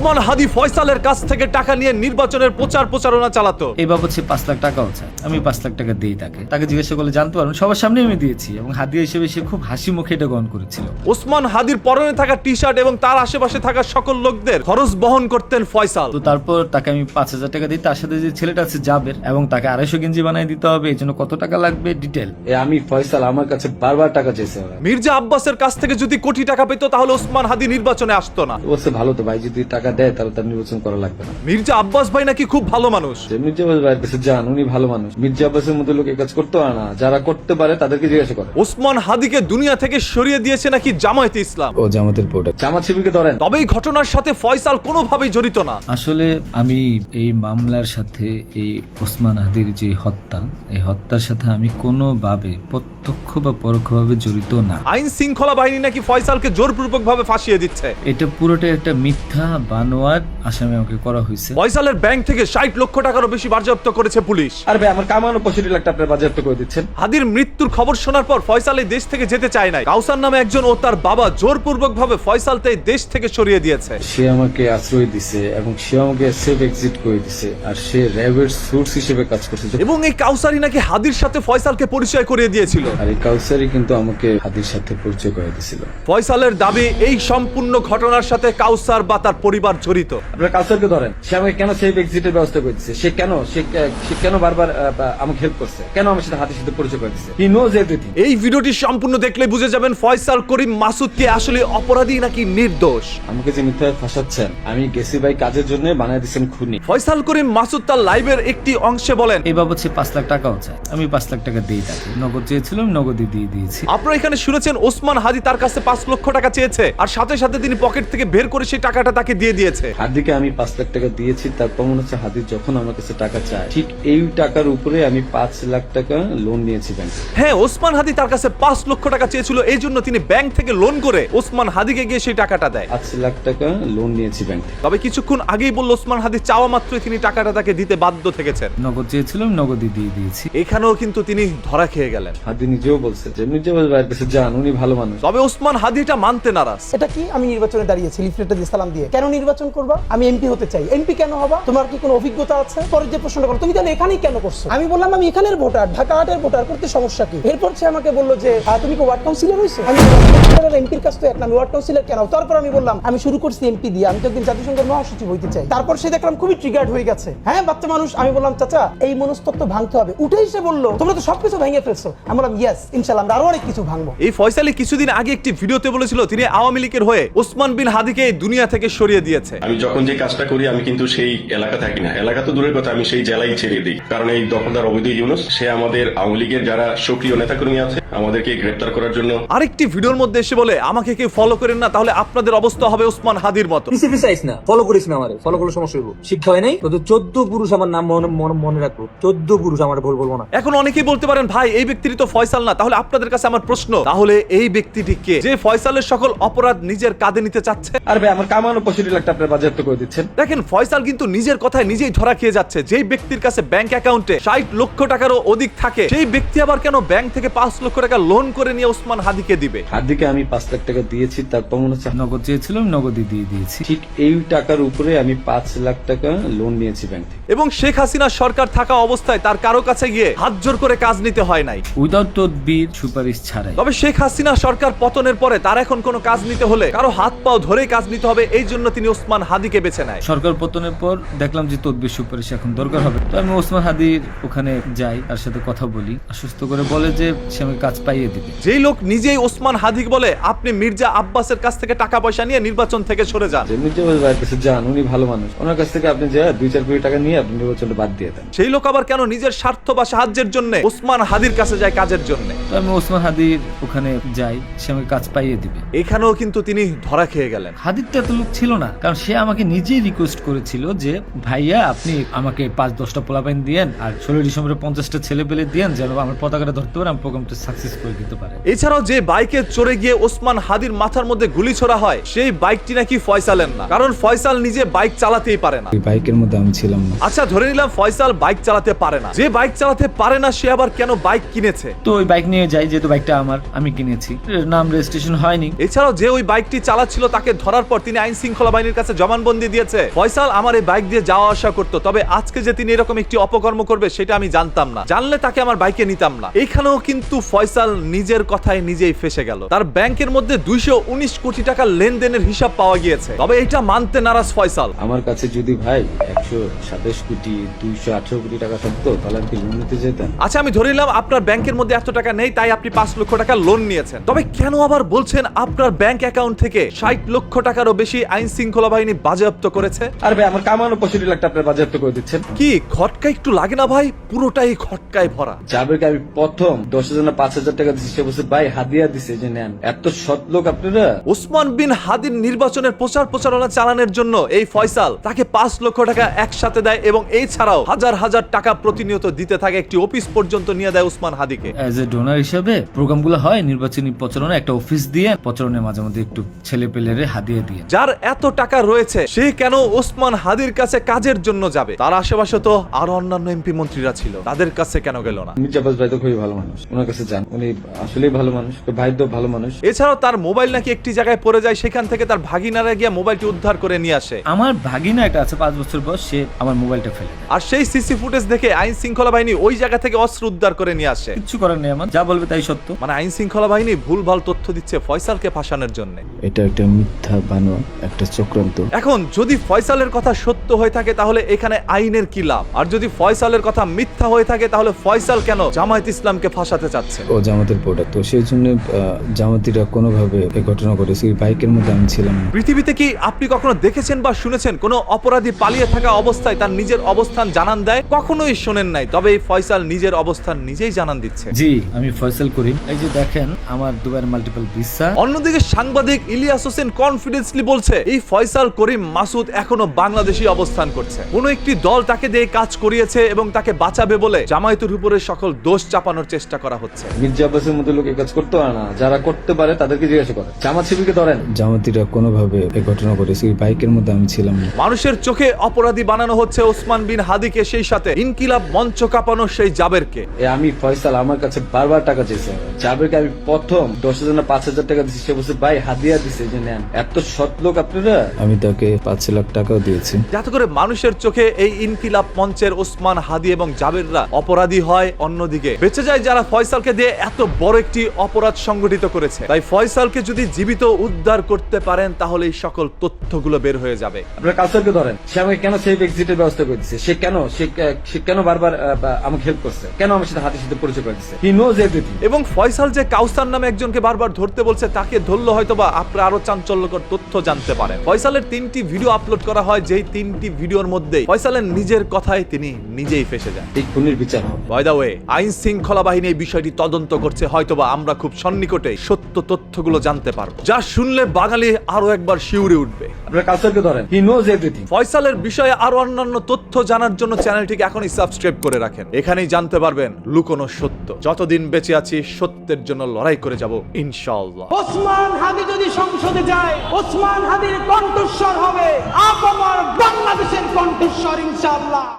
ওসমান হাদি ফয়সালের কাছ থেকে টাকা নিয়ে নির্বাচনের প্রচারণা চালাতো। এই বাবদ সে 5 লাখ টাকাও চায়, আমি 5 লাখ টাকা দিই তাকে জিজ্ঞাসা করলে জানতে পারবেন সবার সামনে আমি দিয়েছি এবং হাদিয়া হিসেবে সে খুব হাসি মুখে এটা গ্রহণ করেছিল। ওসমান হাদির পরনে থাকা টি শার্ট এবং তার আশেপাশে থাকা সকল লোকদের খরচ বহন করতেন ফয়সাল। তো তারপর তাকে আমি 5,000 টাকা দিই, তার সাথে যে ছেলেটা আছে জাবের, এবং তাকে 250 গেঞ্জি বানিয়ে দিতে হবে, এই জন্য কত টাকা লাগবে ডিটেল। আমি ফয়সাল আমার কাছে বারবার টাকা চেয়েছে। মির্জা আব্বাসের কাছ থেকে যদি কোটি টাকা পেত তাহলে ওসমান হাদি নির্বাচনে আসতো না। বলছে ভালো তো ভাই, যদি টাকা দেয় তাহলে তার নির্বাচন করা লাগবে না। মির্জা আব্বাস ভাই নাকি খুব ভালো মানুষ। মির্জা আব্বাস ভাইয়ের কাছে যান, উনি ভালো মানুষ। মির্জা আব্বাসের মতো লোক এই কাজ করতে পারে না, যারা করতে পারে তাদেরকে জিজ্ঞাসা করে। ওসমান হাদিকে দুনিয়া থেকে সরিয়ে দিয়েছে নাকি জামায়াতে ইসলাম। ও জামাতের প্রোডাক্ট, জামাত শিবিরকে ধরেন। তবে এই ঘটনার সাথে ফয়সাল কোনোভাবেই জড়িত না। আসলে আমি এই মামলার সাথে এই ওসমান হাদির যে হত্যা, এই হত্যার সাথে আমি কোনোভাবে প্রত্যক্ষ বা পরোক্ষভাবে জড়িত না। আইন শৃঙ্খলা বাহিনী নাকি ফয়সালকে জোরপূর্বক ভাবে ফাঁসিয়ে দিচ্ছে। এটা পুরোটাই একটা মিথ্যা বানোয়ার আসামি আমাকে করা হয়েছে। ফয়সালের ব্যাংক থেকে 60 লক্ষ টাকারও বেশি বাজেয়াপ্ত করেছে পুলিশ। আর ভাই আমার কামানো 65 লাখ টাকা আপনার বাজেয়াপ্ত করে দিচ্ছেন। হাদির মৃত্যুর খবর শোনার পর ফয়সাল এই দেশ থেকে যেতে চায় নাই। কাউসার নামে একজন ও তার বাবা জোরপূর্বক ভাবে ফয়সালকে এই দেশ থেকে সরিয়ে দিয়েছে। সে আমাকে আশ্রয় দিছে এবং সে আমাকে সেফ এক্সিট করে দিছে, আর সে র্যাবের সোর্স হিসেবে কাজ করছে। এবং এই কাউসারি নাকি হাদির সাথে ফয়সালকে পরিচয় করিয়ে দিয়েছিল। আর এই কাউসারি কিন্তু আমাকে হাদির সাথে পরিচয় করে দিয়েছিল। ফয়সালের দাবি এই সম্পূর্ণ ঘটনার সাথে কাউসার বা তার পরিবার জড়িত। আপনারা কাউসারকে ধরেন, সে আমাকে কেন সেফ এক্সিটের ব্যবস্থা করে দিচ্ছে, সে কেন বারবার আমাকে হেল্প করছে, কেন আমার সাথে হাদির সাথে পরিচয় করে দিচ্ছে। He knows everything. এই ভিডিওটি সম্পূর্ণ দেখলে বুঝে যাবেন ফয়সাল করিম মাসুদ কে আসলে অপরাধী নাকি নির্দোষ। আমাকে যে মিথ্যা ফাঁসাচ্ছেন, আমি গেছি ভাই কাজের জন্য, বানায় দিচ্ছেন খুনি। ফয়সাল করিম মাসুদ তার লাইভের একটি অংশে বলেন, এই বাবদ সে 5 লাখ টাকাও চায়, আমি 5 লাখ টাকা দিই তাকে। নগদ চেয়েছিলাম, নগদই দিয়ে দিয়েছি। আপনারা এখানে শুনেছেন ওসমান হাদি তার কাছে 5 লক্ষ টাকা চেয়েছে আর সাথে সাথে তিনি পকেট থেকে বের করে সেই টাকাটা তাকে দিয়ে দিয়েছে। হাদিকে আমি 5 লাখ টাকা দিয়েছি, তার প্রমাণ হচ্ছে হাদি যখন আমার কাছে টাকা চায়, ঠিক এই টাকার উপরে আমি 5 লাখ টাকা লোন নিয়েছি ব্যাংকে। হ্যাঁ, ওসমান হাদি তার কাছে 5 লক্ষ টাকা চেয়েছিল, এই জন্য তিনি ব্যাংক থেকে লোন করে ওসমান হাদিকে গিয়ে সেই টাকাটা দেয়। 5 লাখ টাকা লোন নিয়েছি ব্যাংক থেকে। তবে কিছুক্ষণ আগেই বলল ওসমান হাদি চাওয়া মাত্রই তিনি টাকাটা তাকে দিতে বাধ্য থেকেছেন। নগদ চেয়েছিলাম, নগদই দিয়ে দিয়েছি। এখানেও কিন্তু তিনি ধরা খেয়ে গেলেন। হাদি নিজেও বলছে যে মির্জা আব্বাস ভাইয়ের কাছে যান, উনি ভালো মানুষ। তবে ওসমান হাদি এটা মানতে নারাজ। এটা কি আমি নির্বাচনে দাঁড়িয়েছি লিফলেটটা দিয়ে সালাম দিয়ে, কেন নির্বাচন করবা? আমি এমপি হতে চাই। এমপি কেন হবা? তোমার কি কোনো অভিজ্ঞতা আছে? পরে যে প্রশ্নটা করো, তুমি তাহলে এখানেই কেন করছো? আমি বললাম আমি এখানের ভোটার, ঢাকা 8-এর ভোটার, করতে সমস্যা কি? এরপর সে আমাকে বললো যে তুমি কি ওয়ার্ড কাউন্সিলর হইছো? আমি এমপির কাছ থেকে আমি ওয়ার্ড কাউন্সিলর কেন? তারপর আমি বললাম আমি শুরু করছি এমপি দিয়ে, আমি তো একদিন জাতিসংঘের মহাসচিব হইতে চাই। তারপর সে দেখলাম খুবই ট্রিগার্ড হয়ে গেছে। হ্যাঁ, বাচ্চা মানুষ। আমি বললাম চাচা এই মনস্তত্ত্ব ভাঙতে হবে। উঠেই সে বললো তোমরা তো সবকিছু ভেঙে ফেলছো। আমি বললাম ইয়েস ইনশাআল্লাহ আমরা আরো অনেক কিছু ভাঙবো। এই ফয়সালি কিছুদিন আগে একটি ভিডিওতে বলেছিল তিনি আওয়ামী লীগের হয়ে ওসমান বিন হাদিকে এই দুনিয়া থেকে সরিয়ে দিয়েছে। আমি যখন যে কাজটা করি আমি কিন্তু সেই এলাকা থাকি না, এলাকা তো দূরের কথা, আমি সেই জেলায় ছেড়ে দিই। কারণ এই দখলদার অবৈধ ইউনুস সে আমাদের আওয়ামী লীগের যারা সক্রিয় নেতাকর্মী আছে আমাদেরকে গ্রেপ্তার করার জন্য আরেকটি ভিডিওর মধ্যে এসে বলে আমাকে কেউ ফলো করেন না তাহলে আপনাদের অবস্থা হবে ওসমান হাদির মতো। পিছিয়ে না, ফলো করিস না, আমারে ফলো করলে সমস্যা হইব। শিক্ষা হয় নাই তো 14 পুরুষ আমার নাম মনে রাখবো, 14 পুরুষ আমার ভুল বলবো না। এখন অনেকেই বলতে পারেন ভাই এই ব্যক্তিটি তো ফয়সাল না, তাহলে আপনাদের কাছে আমার প্রশ্ন, তাহলে এই ব্যক্তিটি কে যে ফয়সালের সকল অপরাধ নিজের কাঁধে নিতে চাচ্ছে? আর ভাই আমার কামানো 65 লাখ টাকা আপনার বাজেয়াপ্ত করে দিচ্ছেন। দেখেন ফয়সাল কিন্তু নিজের কথায় নিজেই ধরা খেয়ে যাচ্ছে। যেই ব্যক্তির কাছে ব্যাংক অ্যাকাউন্টে 60 লক্ষ টাকারও অধিক থাকে সেই ব্যক্তি আবার কেন ব্যাংক থেকে 5 লক্ষ টাকা লোন করে নিয়ে ওসমান হাদিকে দিবে? হাদিকে আমি 5 লাখ টাকা দিয়েছি, তার প্রমাণ হচ্ছে নগদ চেয়েছিলাম, নগদই দিয়ে দিয়েছি। ঠিক এই টাকার উপরে আমি 5 লাখ টাকা লোন নিয়েছি ব্যাংক থেকে। এবং শেখ হাসিনা সরকার থাকা অবস্থায় তার কারো কাছে গিয়ে হাত জোর করে কাজ নিতে হয় নাই, উইদাউট তদবির, সুপারিশ ছাড়াই। তবে শেখ হাসিনা সরকার পতনের পরে তার এখন কোনো কাজ নিতে হলে কারো হাত পাও ধরে কাজ নিতে হবে, এই জন্য তিনি ওসমান হাদিকে বেছে নেয়। সরকার পতনের পর দেখলাম যে তদবির সুপারিশ এখন দরকার হবে, তো আমি ওসমান হাদির ওখানে যাই, তার সাথে কথা বলি, আশ্বস্ত করে বলে যে সে আমাকে কাজ পাইয়ে দিবে। যেই লোক নিজেই ওসমান হাদিক বলে আপনি মির্জা আব্বাসের কাছ থেকে টাকা পয়সা নিয়ে নির্বাচন থেকে সরে যান, যে মির্জা আব্বাস ভাইয়ের কাছে যান, উনি ভালো মানুষ, ওনার কাছ থেকে আপনি যা 2-4 কোটি টাকা নিয়ে আপনি নির্বাচনটা বাদ দিয়ে দেন। সেই লোক আবার কেন নিজের স্বার্থ বা সাহায্যের জন্য ওসমান হাদির কাছে যায় কাজের জন্য? তো আমি ওসমান হাদির ওখানে যাই, সে আমাকে কাজ পাইয়ে দিবে। এখানেও কিন্তু তিনি ধরা খেয়ে গেলেন। হাদির তো এত লোক ছিল না, কারণ সে আমাকে নিজেই রিকোয়েস্ট করেছিল যে ভাইয়া আপনি আমাকে 5-10টা পোলাপাইন দিয়েন আর 16 ডিসেম্বরে 50টা ছেলে পেলে দিয়েন যেন আমার পতাকাটা ধরতে পারে, আমি প্রোগ্রামটা সাকসেস করে দিতে পারে। এছাড়াও যে বাইকে চড়ে গিয়ে ওসমান হাদির মাথার মধ্যে গুলি ছোড়া হয় সেই বাইকটি নাকি ফয়সালের না, কারণ ফয়সাল নিজে বাইক চালাতেই পারে না। এই বাইকের মধ্যে আমি ছিলাম না। আচ্ছা ধরে নিলাম ফয়সাল বাইক চালাতে পারে না, যে বাইক চালাতে পারে না, সে আবার কেন বাইক কিনেছে? তো ওই বাইক নিয়ে যাই, যেহেতু বাইকটা আমি কিনেছি, এর নাম রেজিস্ট্রেশন হয়নি। এছাড়াও যে ওই বাইকটি চালাচ্ছিল তাকে ধরার পর তিনি আইন শৃঙ্খলা বাহিনীর কাছে জবানবন্দি দিয়েছে। ফয়সাল আমার এই বাইক দিয়ে যাওয়া আসা করতো, তবে আজকে যে তিনি এরকম একটি অপকর্ম করবে সেটা আমি জানতাম না, জানলে তাকে আমার বাইকে নিতাম না। এইখানেও কিন্তু ফয়সাল নিজের কথায় নিজেই ফেসে গেল। তার ব্যাংকের মধ্যে 219 কোটি টাকা লেনদেনের হিসাব পাওয়া গিয়েছে, তবে এটা মানতে নারাজ ফয়সাল। আমার কাছে যদি ভাই 127 কোটি 218 কোটি টাকা থাকতো তাহলে আমি লোন নিতে যেতাম। আচ্ছা, আমি ধরে নিলাম আপনার ব্যাংকের মধ্যে এত টাকা নেই, তাই আপনি 5 লক্ষ টাকা লোন নিয়েছেন, তবে কেন আবার বলছেন আপনার ব্যাংক অ্যাকাউন্ট থেকে 60 লক্ষ টাকারও বেশি আইন শৃঙ্খলা বাহিনী বাজেয়াপ্ত করেছে? আর ভাই আমার কামানো 65 লাখ টাকা আপনার বাজেয়াপ্ত করে দিচ্ছেন। কি খটকা একটু লাগে না ভাই? পুরোটাই খটকায় ভরা। জাবেরকে আমি প্রথম 10,000 না 5,000 টাকা দিচ্ছি, সে বলছে ভাই হাদিয়া দিছে যে নেন। এত সৎ লোক আপনারা। ওসমান বিন হাদির নির্বাচনের প্রচারণা চালানোর জন্য এই ফয়সাল তাকে 5 লক্ষ টাকা একসাথে দেয় এবং এই ছাড়াও হাজার হাজার টাকা প্রতিনিয়ত দিতে থাকে, একটি অফিস পর্যন্ত নিয়ে দেয় ওসমান হাদিকে। অ্যাজ এ ডোনার হিসাবে প্রোগ্রামগুলো হয়, নির্বাচনী প্রচারণা একটা অফিস দিয়ে প্রচারণের মাঝে মধ্যে একটু ছেলে পেলেরে হাদিয়া দিয়ে। যার এত টাকা রয়েছে সে কেন ওসমান হাদির কাছে কাজের জন্য যাবে? তার আশেপাশে তো আরো অন্যান্য এমপি মন্ত্রীরা ছিল, তাদের কাছে কেন গেল না? মির্জা আব্বাস ভাই তো খুবই ভালো মানুষ, ওনার কাছে যান, উনি আসলেই ভালো মানুষ, ভাই তো ভালো মানুষ। এছাড়াও তার মোবাইল নাকি একটি জায়গায় পড়ে যায়, সেখান থেকে তার ভাগিনারা গিয়ে মোবাইলটি উদ্ধার করে নিয়ে আসে। আমার ভাগিনা একটা আছে 5 বছর বয়স, সে আমার মোবাইলটা ফেলে দেয়। আর সেই সিসি ফুটেজ দেখে আইন শৃঙ্খলা বাহিনী ওই জায়গা থেকে অস্ত্র উদ্ধার করে নিয়ে আসে। কিচ্ছু করার নেই, আমার যা বলবে তাই সত্য। মানে আইন শৃঙ্খলা বাহিনী ভুলভাল তথ্য দিচ্ছে ফয়সালকে ফাঁসানোর জন্য। এটা একটা মিথ্যা বানোয়া, একটা চক্রান্ত। এখন যদি ফয়সালের কথা সত্য হয়ে থাকে তাহলে এখানে আইনের কি লাভ? আর যদি ফয়সালের কথা মিথ্যা হয়ে থাকে তাহলে ফয়সাল কেন জামায়াত ইসলামকে ফাঁসাতে চাচ্ছে? ও জামাতের প্রোডাক্ট, তো সেই জন্য জামাতিরা কোনোভাবে এই ঘটনা করেছে। এই বাইকের মধ্যে আমি ছিলাম না। পৃথিবীতে কি আপনি কখনো দেখেছেন বা শুনেছেন কোনো অপরাধী পালিয়ে থাকা অবস্থায় তার নিজের অবস্থান জানান দেয়? কখনোই শোনেন নাই, তবে এই ফয়সাল নিজের অবস্থান নিজেই জানান দিচ্ছে। জি, আমি ফয়সাল করিম। এই যে দেখেন আমার দুবাইয়ের মাল্টিপল ভিসা। অন্যদিকে সাংবাদিক ইলিয়াস হোসেন কনফিডেন্সলি বলছে এই ফয়সাল করিম মাসুদ এখনো বাংলাদেশে অবস্থান করছে। কোনো একটি দল তাকে দিয়ে কাজ করিয়েছে এবং তাকে বাঁচাবে বলে জামায়াতের উপরে সকল দোষ চাপানোর চেষ্টা করা হচ্ছে। মির্জা আব্বাসের মতো লোক এই কাজ করতে পারে না, যারা করতে পারে তাদেরকে জিজ্ঞাসা করে। জামাত শিবিরকে ধরেন। জামাতিরা কোনোভাবে এই ঘটনা করেছে। এই বাইকের মধ্যে আমি ছিলাম না। মানুষের চোখে অপরাধী বানানো হচ্ছে ওসমান বিন হাদিকে, সেই সাথে ইনকিলাব মঞ্চ কাঁপানো সেই জাবেরকে। আমি ফয়সাল আমার কাছে বারবার টাকা চেয়েছে, জাবেরকে আমি প্রথম 10,000 না 5,000 টাকা দিচ্ছি, সে বলছে ভাই হাদিয়া দিছে যে নেন। এত সৎ লোক আপনারা। আমি তাকে 5 লাখ টাকাও দিয়েছি, যাতে করে মানুষের চোখে এই ইনকিলাব মঞ্চের ওসমান হাদি এবং জাবেররা অপরাধী হয়, অন্যদিকে বেঁচে যায় যারা ফয়সালকে দিয়ে এত বড় একটি অপরাধ সংগঠিত করেছে। তাই ফয়সালকে যদি জীবিত উদ্ধার করতে পারেন তাহলে এই সকল তথ্যগুলো বের হয়ে যাবে। আপনারা কাউসারকে ধরেন, সে আমাকে কেন সেফ এক্সিটের ব্যবস্থা করে দিচ্ছে, সে কেন বারবার আমাকে হেল্প করছে, কেন আমার সাথে হাতের সাথে পরিচয় করে দিচ্ছে। He knows everything. এবং ফয়সাল যে কাউসার নামে একজনকে বারবার ধরতে বলছে, তাকে ধরলে হয়তোবা আপনারা আরো চাঞ্চল্যকর তথ্য জানতে পারেন। ফয়সালের 3টি ভিডিও আপলোড করা হয়, যেই 3টি ভিডিওর মধ্যে ফয়সালের নিজের কথায় তিনি নিজেই ফেসে যান। এই খুনির বিচার হবে। বাই দ্য ওয়ে, আইন শৃঙ্খলা বাহিনী এই বিষয়টি তদন্ত করছে, হয়তোবা আমরা খুব সন্নিকটে সত্য তথ্যগুলো জানতে পারবো, যা শুনলে বাঙালি আরো একবার শিউরে উঠবে। আপনারা কাউসারকে ধরেন, হি নোজ এভরিথিং। ফয়সালের বিষয়ে আরো অন্যান্য তথ্য জানার জন্য চ্যানেলটিকে এখনই সাবস্ক্রাইব করে রাখেন। এখানেই জানতে পারবেন লুকোনো সত্য। যতদিন বেঁচে আছি সত্যের জন্য লড়াই করে যাব ইনশাআল্লাহ। ওসমান হাদি যদি সংসদে যায়, ওসমান হাদির কণ্ঠস্বর হবে আপামর বাংলাদেশের কণ্ঠস্বর ইনশাআল্লাহ।